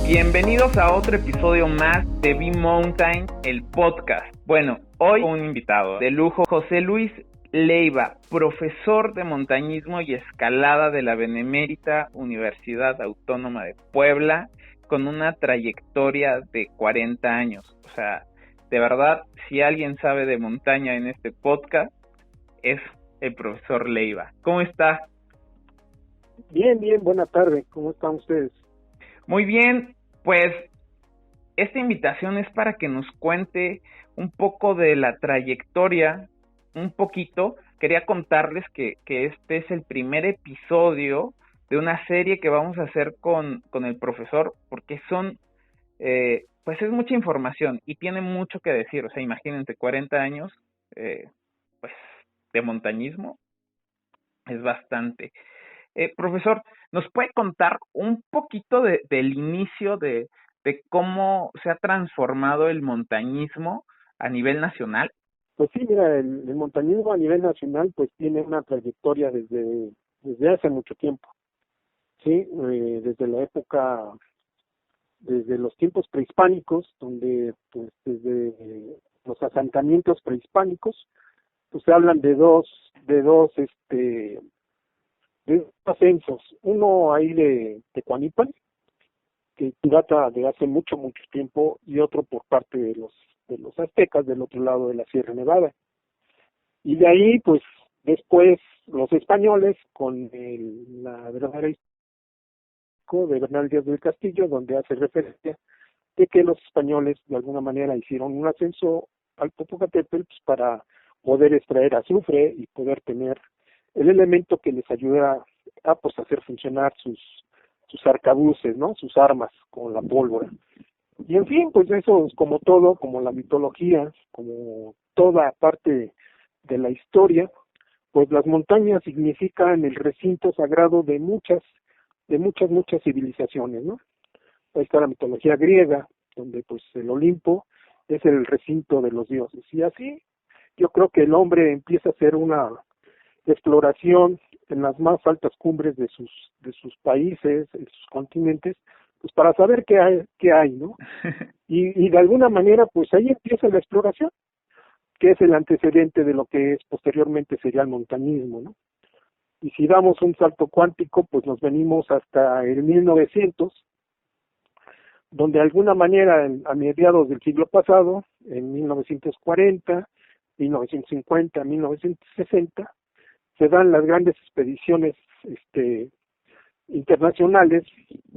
Bienvenidos a otro episodio más de B-Mountain, el podcast. Bueno, hoy un invitado de lujo, José Luis Leiva, profesor de montañismo y escalada de la Benemérita Universidad Autónoma de Puebla, con una trayectoria de 40 años. O sea, de verdad, si alguien sabe de montaña en este podcast, es el profesor Leiva. ¿Cómo está? Bien, buena tarde. ¿Cómo están ustedes? Muy bien, pues esta invitación es para que nos cuente un poco de la trayectoria, un poquito. Quería contarles que este es el primer episodio de una serie que vamos a hacer con el profesor, porque pues es mucha información y tiene mucho que decir. O sea, imagínense, 40 años, pues, de montañismo, es bastante. Profesor, ¿nos puede contar un poquito del inicio de cómo se ha transformado el montañismo a nivel nacional? Pues sí, mira, el montañismo a nivel nacional pues tiene una trayectoria desde hace mucho tiempo, sí, desde los tiempos prehispánicos, donde pues desde los asentamientos prehispánicos, pues se hablan de dos ascensos, uno ahí de Tecuanipan, que data de hace mucho tiempo, y otro por parte de los aztecas del otro lado de la Sierra Nevada. Y de ahí, pues, después los españoles con la verdadera historia de Bernal Díaz del Castillo, donde hace referencia de que los españoles de alguna manera hicieron un ascenso al Popocatépetl pues, para poder extraer azufre y poder tener el elemento que les ayuda a pues hacer funcionar sus arcabuces, ¿no? Sus armas con la pólvora. Y en fin, pues eso es como todo, como la mitología, como toda parte de la historia, pues las montañas significan el recinto sagrado de muchas civilizaciones, ¿no? Ahí está la mitología griega, donde pues el Olimpo es el recinto de los dioses. Y así yo creo que el hombre empieza a hacer una exploración en las más altas cumbres de sus países, de sus continentes, pues para saber qué hay, ¿no? Y de alguna manera, pues ahí empieza la exploración, que es el antecedente de lo que es posteriormente sería el montañismo, ¿no? Y si damos un salto cuántico, pues nos venimos hasta el 1900, donde de alguna manera a mediados del siglo pasado, en 1940, 1950, 1960, se dan las grandes expediciones internacionales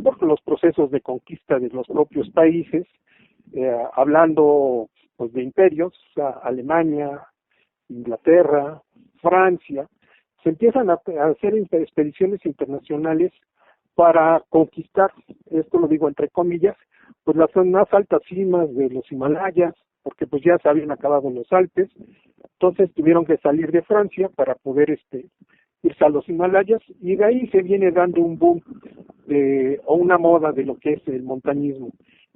por los procesos de conquista de los propios países, hablando pues de imperios, o sea, Alemania, Inglaterra, Francia, se empiezan a hacer expediciones internacionales para conquistar, esto lo digo entre comillas, pues las más altas cimas de los Himalayas, porque pues ya se habían acabado los Alpes, entonces tuvieron que salir de Francia para poder irse a los Himalayas, y de ahí se viene dando un boom o una moda de lo que es el montañismo.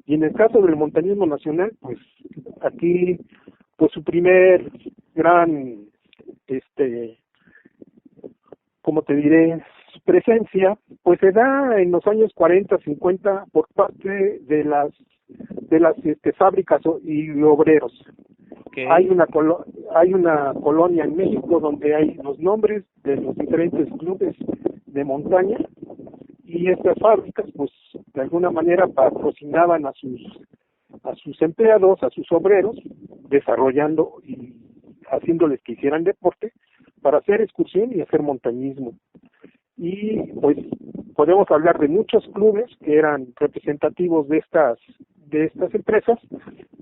Y en el caso del montañismo nacional, pues aquí pues su primer gran como te diré, su presencia pues se da en los años 40, 50 por parte de las fábricas y obreros. Okay. Hay una colonia en México donde hay los nombres de los diferentes clubes de montaña, y estas fábricas pues de alguna manera patrocinaban a sus empleados, a sus obreros, desarrollando y haciéndoles que hicieran deporte para hacer excursión y hacer montañismo. Y pues podemos hablar de muchos clubes que eran representativos de estas empresas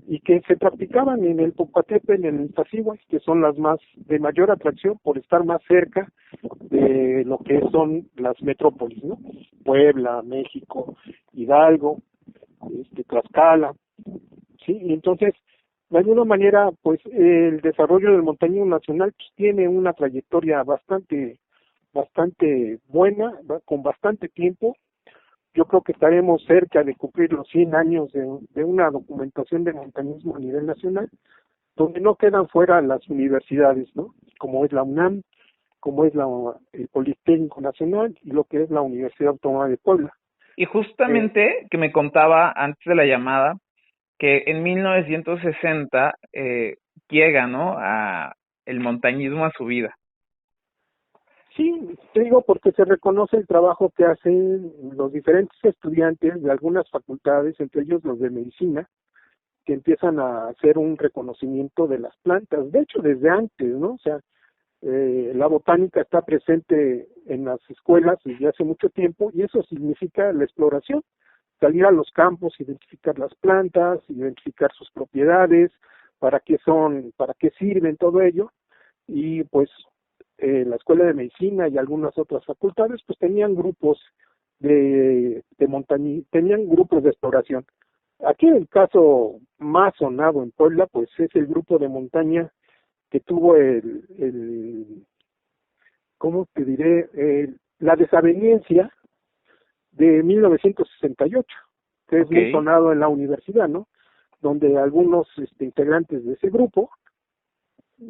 y que se practicaban en el Popocatépetl, en el Iztaccíhuatl, que son las más de mayor atracción por estar más cerca de lo que son las metrópolis, ¿no? Puebla, México, Hidalgo, Tlaxcala, sí, y entonces de alguna manera pues el desarrollo del montañismo nacional pues, tiene una trayectoria bastante buena, con bastante tiempo. Yo creo que estaremos cerca de cumplir los 100 años de una documentación de montañismo a nivel nacional, donde no quedan fuera las universidades, ¿no? Como es la UNAM, como es el Politécnico Nacional y lo que es la Universidad Autónoma de Puebla. Y justamente que me contaba antes de la llamada que en 1960 llega, ¿no? A el montañismo a su vida. Sí, te digo porque se reconoce el trabajo que hacen los diferentes estudiantes de algunas facultades, entre ellos los de medicina, que empiezan a hacer un reconocimiento de las plantas. De hecho, desde antes, ¿no? O sea, la botánica está presente en las escuelas desde hace mucho tiempo y eso significa la exploración, salir a los campos, identificar las plantas, identificar sus propiedades, para qué son, para qué sirven, todo ello. Y pues la Escuela de Medicina y algunas otras facultades pues tenían grupos de montaña, tenían grupos de exploración. Aquí el caso más sonado en Puebla pues es el grupo de montaña que tuvo ¿cómo te diré? La desaveniencia de 1968, que es muy sonado en la universidad, ¿no? Donde algunos integrantes de ese grupo,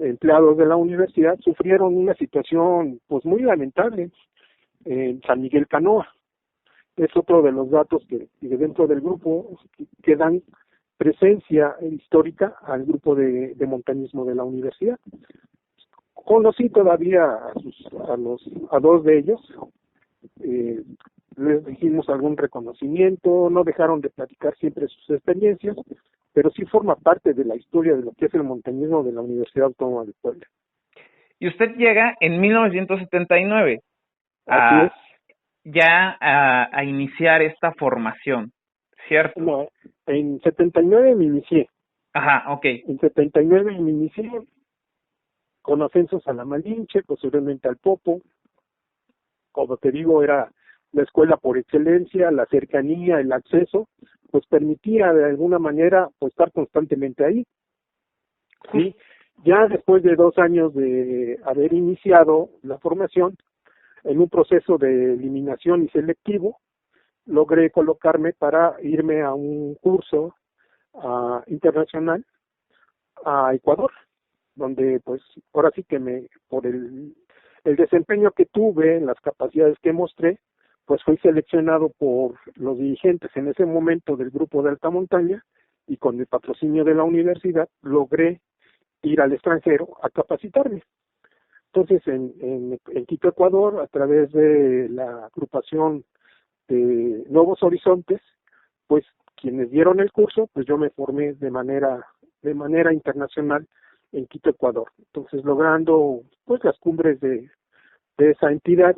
empleados de la universidad, sufrieron una situación pues muy lamentable en San Miguel Canoa. Es otro de los datos que dentro del grupo que dan presencia histórica al grupo de montañismo de la universidad. Conocí todavía a dos de ellos, les dijimos algún reconocimiento, no dejaron de platicar siempre sus experiencias, pero sí forma parte de la historia de lo que es el montañismo de la Universidad Autónoma de Puebla. Y usted llega en 1979 Así es. Ya a iniciar esta formación, ¿cierto? No, en 79 me inicié. Ajá, ok. En 79 me inicié con ascensos a la Malinche, posteriormente al Popo. Como te digo, era la escuela por excelencia, la cercanía, el acceso, pues permitía de alguna manera pues estar constantemente ahí. ¿Sí? Ya después de 2 años de haber iniciado la formación, en un proceso de eliminación y selectivo, logré colocarme para irme a un curso internacional a Ecuador, donde pues ahora sí que por el desempeño que tuve, las capacidades que mostré, pues fui seleccionado por los dirigentes en ese momento del grupo de alta montaña y con el patrocinio de la universidad logré ir al extranjero a capacitarme. Entonces en Quito, Ecuador, a través de la agrupación de Nuevos Horizontes, pues quienes dieron el curso, pues yo me formé de manera internacional en Quito, Ecuador. Entonces logrando pues las cumbres de esa entidad,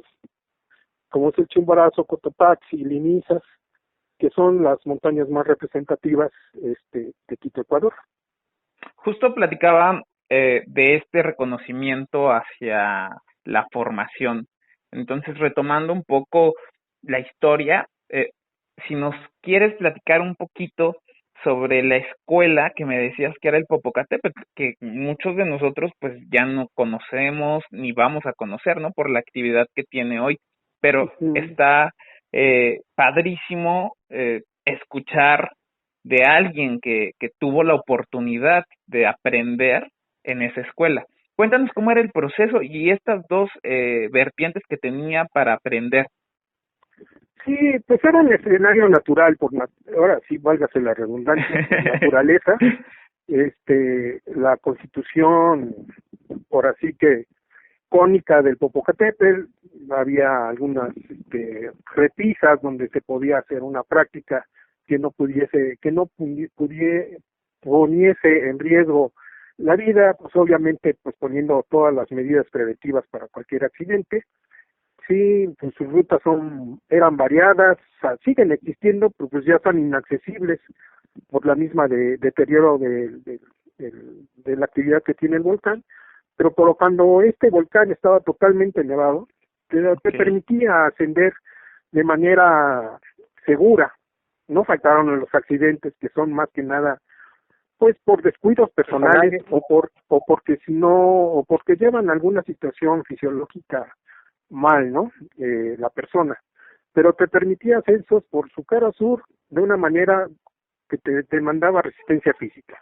como es el Chimborazo, Cotopaxi y Linizas, que son las montañas más representativas de Quito, Ecuador. Justo platicaba de este reconocimiento hacia la formación. Entonces, retomando un poco la historia, si nos quieres platicar un poquito sobre la escuela que me decías que era el Popocatépetl, que muchos de nosotros pues ya no conocemos ni vamos a conocer, ¿no? Por la actividad que tiene hoy, pero está padrísimo escuchar de alguien que tuvo la oportunidad de aprender en esa escuela. Cuéntanos cómo era el proceso y estas dos vertientes que tenía para aprender. Sí, pues era el escenario natural, ahora sí, válgase la redundancia, naturaleza, la constitución, por así que cónica del Popocatépetl, había algunas repisas donde se podía hacer una práctica que no poniese en riesgo la vida, pues obviamente pues poniendo todas las medidas preventivas para cualquier accidente. Sí, pues sus rutas eran variadas, o sea, siguen existiendo, pero pues ya son inaccesibles por la misma deterioro de la actividad que tiene el volcán, pero cuando este volcán estaba totalmente elevado, te permitía ascender de manera segura. No faltaron los accidentes que son más que nada pues por descuidos personales o porque llevan alguna situación fisiológica mal, ¿no? La persona, pero te permitía ascensos por su cara sur de una manera que te demandaba resistencia física.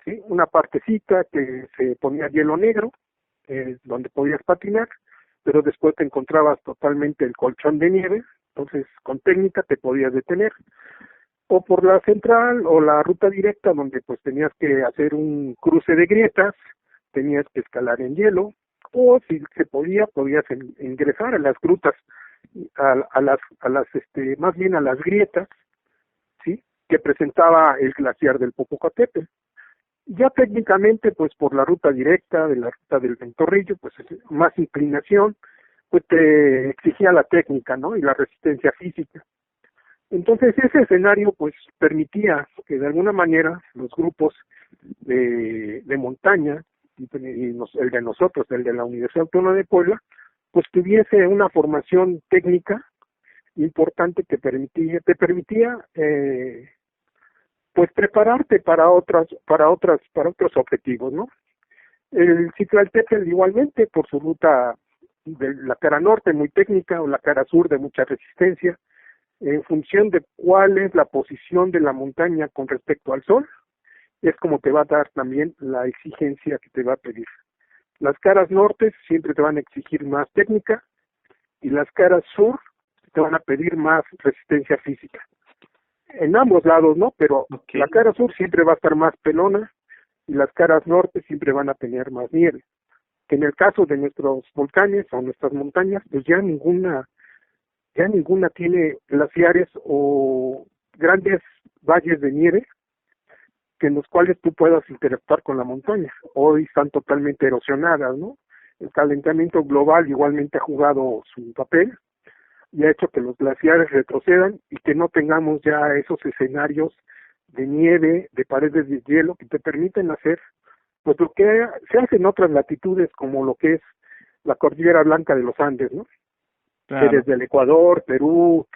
¿Sí? Una partecita que se ponía hielo negro, donde podías patinar, pero después te encontrabas totalmente el colchón de nieve, entonces con técnica te podías detener. O por la central o la ruta directa, donde pues tenías que hacer un cruce de grietas, tenías que escalar en hielo, o si se podía, podías ingresar a las grutas, más bien a las grietas, ¿sí? Que presentaba el glaciar del Popocatépetl. Ya técnicamente, pues por la ruta directa, de la ruta del Ventorrillo, pues más inclinación, pues te exigía la técnica, ¿no? Y la resistencia física. Entonces ese escenario pues permitía que de alguna manera los grupos de montaña, el de nosotros, el de la Universidad Autónoma de Puebla, pues tuviese una formación técnica importante que te permitía pues prepararte para otros objetivos, ¿no? El Citlaltépetl igualmente por su ruta de la cara norte muy técnica o la cara sur de mucha resistencia, en función de cuál es la posición de la montaña con respecto al sol, es como te va a dar también la exigencia que te va a pedir. Las caras norte siempre te van a exigir más técnica y las caras sur te van a pedir más resistencia física. En ambos lados, ¿no? Pero Okay. La cara sur siempre va a estar más pelona y las caras norte siempre van a tener más nieve. Que en el caso de nuestros volcanes o nuestras montañas, pues ya ninguna tiene glaciares o grandes valles de nieve que en los cuales tú puedas interactuar con la montaña. Hoy están totalmente erosionadas, ¿no? El calentamiento global igualmente ha jugado su papel y ha hecho que los glaciares retrocedan y que no tengamos ya esos escenarios de nieve, de paredes de hielo que te permiten hacer pues lo que se hace en otras latitudes como lo que es la Cordillera Blanca de los Andes, ¿no? Claro. Que desde el Ecuador, Perú,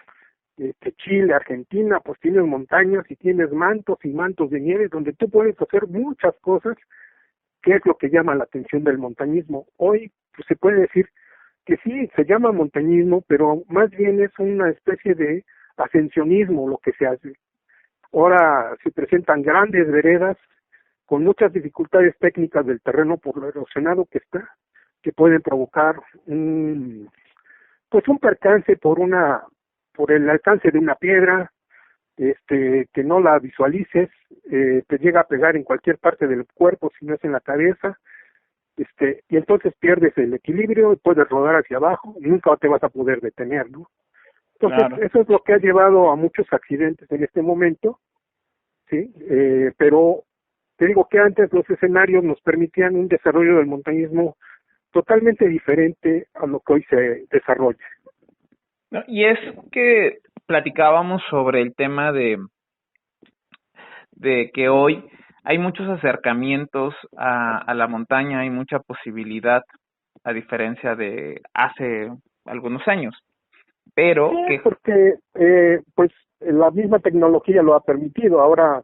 Chile, Argentina, pues tienes montañas y tienes mantos y mantos de nieve donde tú puedes hacer muchas cosas, que es lo que llama la atención del montañismo. Hoy pues, se puede decir que sí, se llama montañismo, pero más bien es una especie de ascensionismo lo que se hace. Ahora se presentan grandes veredas con muchas dificultades técnicas del terreno por lo erosionado que está, que pueden provocar un percance por el alcance de una piedra, que no la visualices, te llega a pegar en cualquier parte del cuerpo, si no es en la cabeza, y entonces pierdes el equilibrio y puedes rodar hacia abajo y nunca te vas a poder detener, ¿no? Entonces, Claro. Eso es lo que ha llevado a muchos accidentes en este momento, ¿sí? Pero te digo que antes los escenarios nos permitían un desarrollo del montañismo totalmente diferente a lo que hoy se desarrolla. No, y es que platicábamos sobre el tema de que hoy hay muchos acercamientos a la montaña, hay mucha posibilidad, a diferencia de hace algunos años, pero Sí, que porque pues la misma tecnología lo ha permitido. Ahora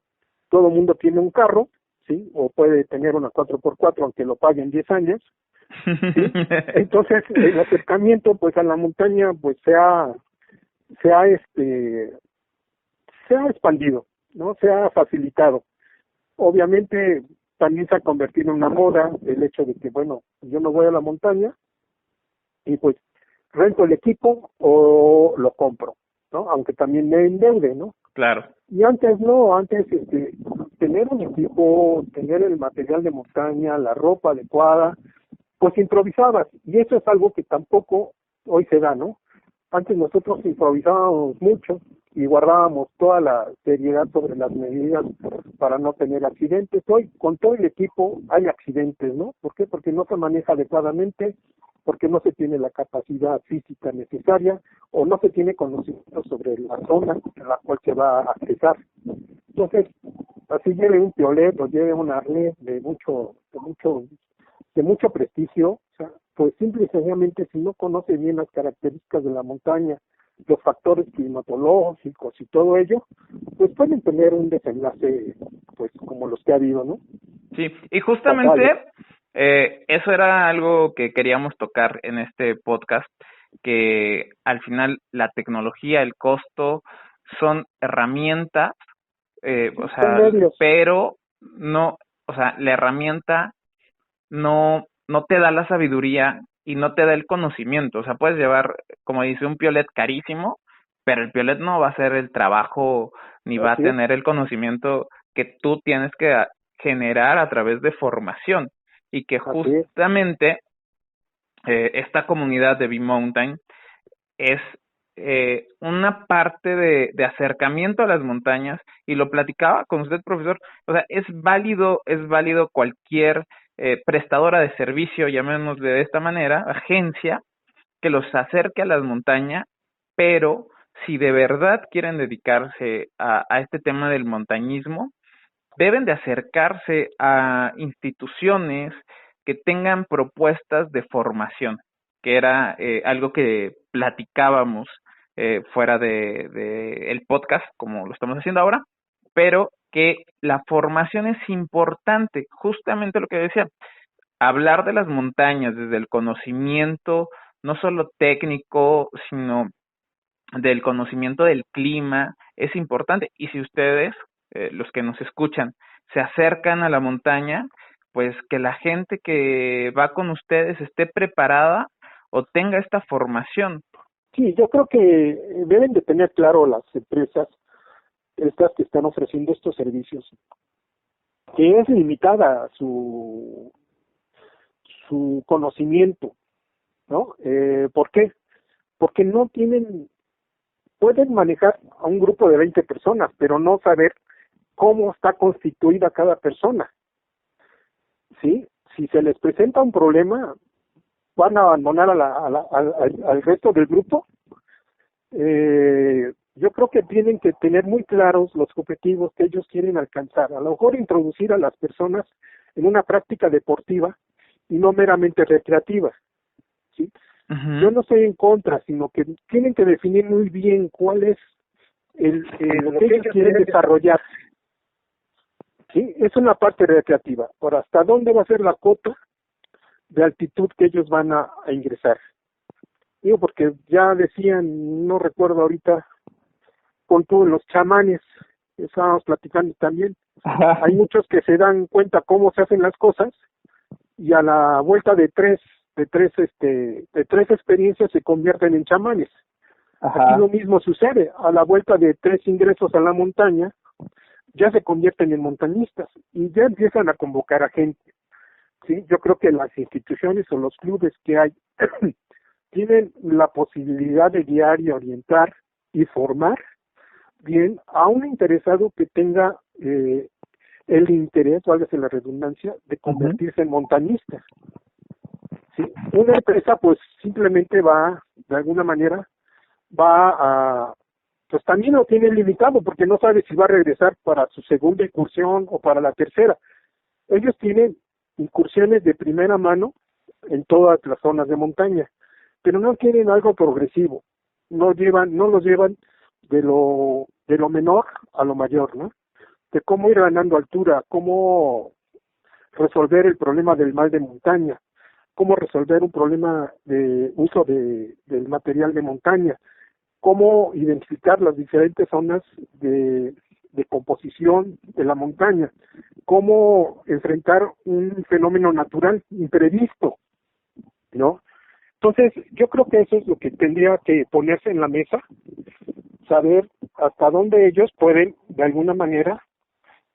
todo el mundo tiene un carro, ¿sí? O puede tener una 4x4 aunque lo pague en 10 años, ¿sí? Entonces el acercamiento pues a la montaña pues se ha expandido, ¿no? Se ha facilitado. Obviamente también se ha convertido en una moda el hecho de que, bueno, yo no voy a la montaña y pues rento el equipo o lo compro, ¿no? Aunque también me endeude, ¿no? Claro. Y antes no, antes tener un equipo, tener el material de montaña, la ropa adecuada, pues improvisabas. Y eso es algo que tampoco hoy se da, ¿no? Antes nosotros improvisábamos mucho y guardábamos toda la seriedad sobre las medidas para no tener accidentes. Hoy, con todo el equipo, hay accidentes, ¿no? ¿Por qué? Porque no se maneja adecuadamente, porque no se tiene la capacidad física necesaria o no se tiene conocimiento sobre la zona en la cual se va a accesar. Entonces, así lleve un piolet o lleve un arnés de mucho prestigio, o sea, pues simple y sencillamente si no conoce bien las características de la montaña, los factores climatológicos y todo ello, pues pueden tener un desenlace pues como los que ha habido, ¿no? Sí, y justamente eso era algo que queríamos tocar en este podcast, que al final la tecnología, el costo son herramientas, o sea, pero no, o sea, la herramienta no te da la sabiduría y no te da el conocimiento. O sea, puedes llevar, como dice, un piolet carísimo, pero el piolet no va a hacer el trabajo ni va a Así es. tener el conocimiento que tú tienes que generar a través de formación, y que Así es. justamente esta comunidad de B-Mountain es una parte de acercamiento a las montañas, y lo platicaba con usted, profesor. O sea, es válido cualquier prestadora de servicio, llamémosle de esta manera, agencia, que los acerque a las montañas, pero si de verdad quieren dedicarse a este tema del montañismo, deben de acercarse a instituciones que tengan propuestas de formación, que era algo que platicábamos fuera de el podcast, como lo estamos haciendo ahora, pero que la formación es importante, justamente lo que decía, hablar de las montañas desde el conocimiento, no solo técnico, sino del conocimiento del clima, es importante. Y si ustedes, los que nos escuchan, se acercan a la montaña, pues que la gente que va con ustedes esté preparada o tenga esta formación. Sí, yo creo que deben de tener claro las empresas, estas que están ofreciendo estos servicios, que es limitada su conocimiento, ¿no? ¿Por qué? Porque no tienen, pueden manejar a un grupo de 20 personas, pero no saber cómo está constituida cada persona, ¿sí? Si se les presenta un problema, van a abandonar al resto del grupo. Yo creo que tienen que tener muy claros los objetivos que ellos quieren alcanzar. A lo mejor introducir a las personas en una práctica deportiva y no meramente recreativa, ¿sí? Yo no estoy en contra, sino que tienen que definir muy bien cuál es lo que ellos quieren desarrollar. Sí, es una parte recreativa. Por hasta dónde va a ser la cota de altitud que ellos van a ingresar. Digo, porque ya decían, no recuerdo ahorita, con todos los chamanes, estábamos platicando también. Hay muchos que se dan cuenta cómo se hacen las cosas y a la vuelta de tres experiencias se convierten en chamanes. Aquí lo mismo sucede, a la vuelta de 3 ingresos a la montaña, ya se convierten en montañistas y ya empiezan a convocar a gente. Sí, yo creo que las instituciones o los clubes que hay tienen la posibilidad de guiar y orientar y formar bien a un interesado que tenga el interés, válgase la redundancia, de convertirse en montañista. ¿Sí? Una empresa pues simplemente va, de alguna manera, va a, pues también lo tiene limitado porque no sabe si va a regresar para su segunda incursión o para la tercera. Ellos tienen incursiones de primera mano en todas las zonas de montaña, pero no quieren algo progresivo, no los llevan de lo menor a lo mayor, ¿no? De cómo ir ganando altura, cómo resolver el problema del mal de montaña, cómo resolver un problema de uso del material de montaña, cómo identificar las diferentes zonas de composición de la montaña, cómo enfrentar un fenómeno natural imprevisto, ¿no? Entonces, yo creo que eso es lo que tendría que ponerse en la mesa, saber hasta dónde ellos pueden, de alguna manera,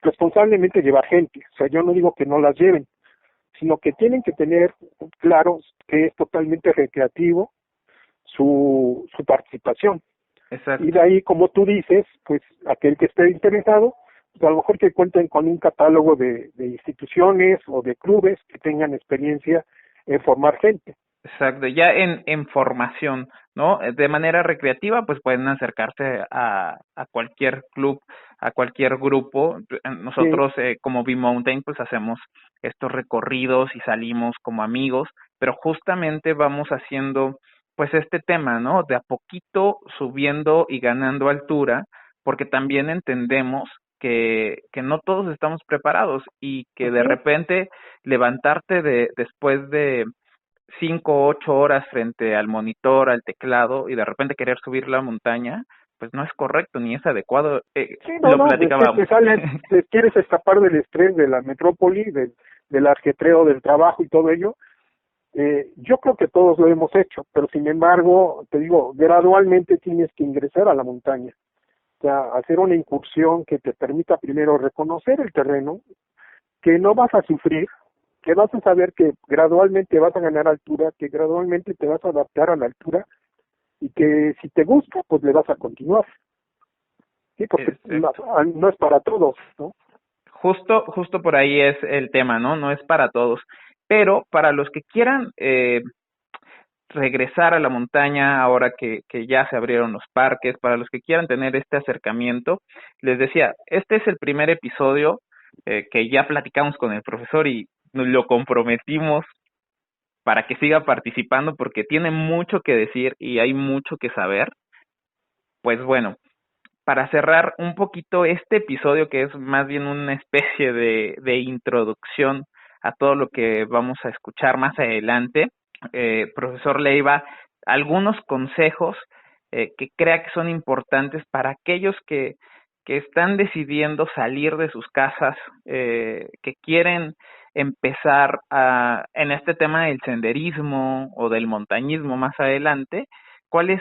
responsablemente llevar gente. O sea, yo no digo que no las lleven, sino que tienen que tener claro que es totalmente recreativo su participación. Exacto. Y de ahí, como tú dices, pues aquel que esté interesado, pues a lo mejor que cuenten con un catálogo de instituciones o de clubes que tengan experiencia en formar gente. Exacto, ya en formación, ¿no? De manera recreativa, pues pueden acercarse a cualquier club, a cualquier grupo. Nosotros, como B-Mountain, pues hacemos estos recorridos y salimos como amigos, pero justamente vamos haciendo, pues este tema, ¿no? De a poquito subiendo y ganando altura, porque también entendemos que no todos estamos preparados y que de repente levantarte después de 5 u 8 horas frente al monitor, al teclado, y de repente querer subir la montaña, pues no es correcto ni es adecuado. Lo platicábamos. Te quieres escapar del estrés de la metrópoli, del ajetreo del trabajo y todo ello, Yo creo que todos lo hemos hecho, pero sin embargo, te digo, gradualmente tienes que ingresar a la montaña. O sea, hacer una incursión que te permita primero reconocer el terreno, que no vas a sufrir, que vas a saber que gradualmente vas a ganar altura, que gradualmente te vas a adaptar a la altura y que si te gusta, pues le vas a continuar. Sí, porque no es para todos, ¿no? Justo por ahí es el tema, ¿no? No es para todos. Pero para los que quieran regresar a la montaña ahora que ya se abrieron los parques, para los que quieran tener este acercamiento, les decía, este es el primer episodio que ya platicamos con el profesor y nos lo comprometimos para que siga participando porque tiene mucho que decir y hay mucho que saber. Pues bueno, para cerrar un poquito este episodio que es más bien una especie de introducción a todo lo que vamos a escuchar más adelante, profesor Leiva, algunos consejos que crea que son importantes para aquellos que están decidiendo salir de sus casas, que quieren empezar en este tema del senderismo o del montañismo más adelante. ¿Cuáles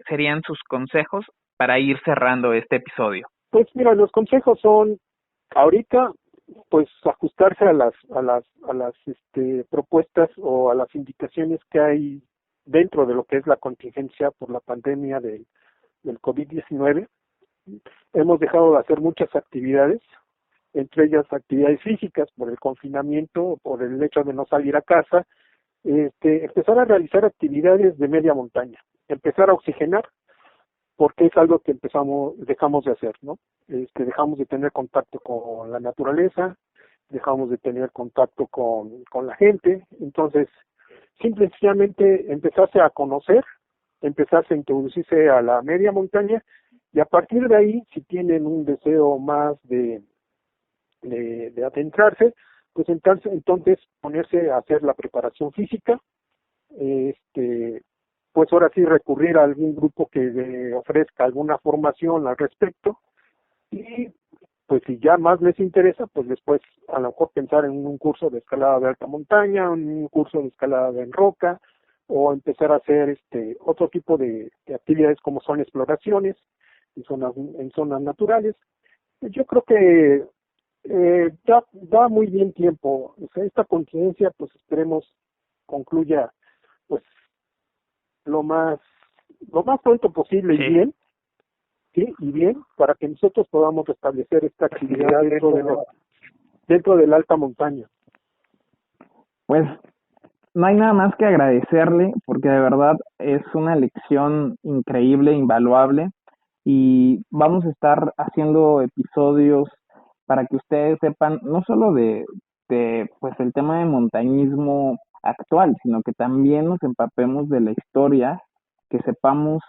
serían sus consejos para ir cerrando este episodio? Pues mira, los consejos son ahorita pues ajustarse a las propuestas o a las indicaciones que hay dentro de lo que es la contingencia por la pandemia del COVID-19. Hemos dejado de hacer muchas actividades, entre ellas actividades físicas por el confinamiento, por el hecho de no salir a casa, empezar a realizar actividades de media montaña, empezar a oxigenar, porque es algo que dejamos de hacer, ¿no? Dejamos de tener contacto con la naturaleza, dejamos de tener contacto con la gente, entonces simple y sencillamente empezarse a conocer, empezarse a introducirse a la media montaña, y a partir de ahí, si tienen un deseo más de adentrarse, pues entonces ponerse a hacer la preparación física, pues ahora sí recurrir a algún grupo que ofrezca alguna formación al respecto, y pues si ya más les interesa, pues después a lo mejor pensar en un curso de escalada de alta montaña, un curso de escalada en roca, o empezar a hacer otro tipo de actividades como son exploraciones en zonas naturales. Yo creo que da muy bien tiempo. O sea, esta contingencia, pues esperemos concluya pues lo más pronto posible. Sí. Y bien, para que nosotros podamos restablecer esta actividad dentro de la alta montaña. Pues no hay nada más que agradecerle, porque de verdad es una lección increíble, invaluable, y vamos a estar haciendo episodios para que ustedes sepan no solo de pues el tema de montañismo actual, sino que también nos empapemos de la historia, que sepamos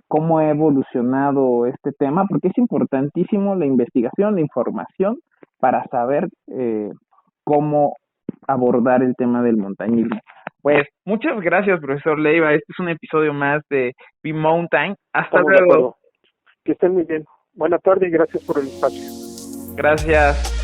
cómo ha evolucionado este tema, porque es importantísimo la investigación, la información, para saber cómo abordar el tema del montañismo. Pues muchas gracias, profesor Leiva. Este es un episodio más de Be Mountain. Hasta luego. Que estén muy bien. Buenas tardes y gracias por el espacio. Gracias.